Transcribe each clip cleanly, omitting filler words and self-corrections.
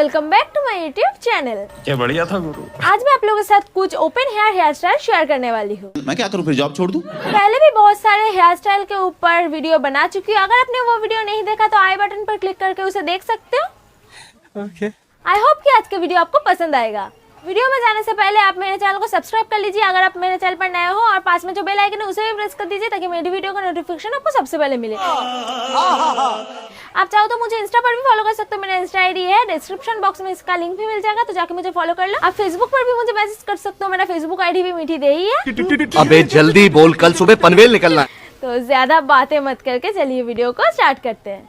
Welcome back to my YouTube channel. क्या बढ़िया था गुरु। आज मैं आप लोगों के साथ कुछ ओपन हेयर स्टाइल शेयर करने वाली हूँ। मैं क्या करूँ, फिर जॉब छोड़ दूँ? पहले भी बहुत सारे हेयर स्टाइल के ऊपर वीडियो बना चुकी हूँ। अगर आपने वो वीडियो नहीं देखा तो आई बटन पर क्लिक करके उसे देख सकते हो। आई होप कि आज का वीडियो आपको पसंद आएगा। वीडियो में जाने से पहले आप मेरे चैनल को सब्सक्राइब कर लीजिए अगर आप मेरे चैनल पर नए हो, और पास में जो बेल आइकन है उसे भी प्रेस कर दीजिए ताकि मेरी वीडियो का नोटिफिकेशन आपको सबसे पहले मिले। आप चाहो तो मुझे इंस्टा पर भी फॉलो कर सकते हो। मेरा इंस्टा आईडी है, डिस्क्रिप्शन बॉक्स में इसका लिंक भी मिल जाएगा, तो जाके मुझे फॉलो कर लो। आप फेसबुक पर भी मुझे मैसेज कर सकते हो, मेरा फेसबुक आईडी भी मीठी दे ही है। अबे जल्दी बोल, कल सुबह पनवेल निकलना है। तो ज्यादा बातें मत करके चलिए वीडियो को स्टार्ट करते हैं।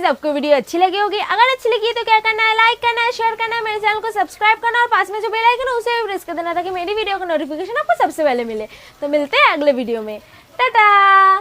आपको वीडियो अच्छी लगी होगी। अगर अच्छी लगी तो क्या करना है, लाइक करना है, शेयर करना है, मेरे चैनल को सब्सक्राइब करना और पास में जो बेल आइकन है उसे भी प्रेस कर देना ताकि मेरी वीडियो का नोटिफिकेशन आपको सबसे पहले मिले। तो मिलते हैं अगले वीडियो में। टाटा।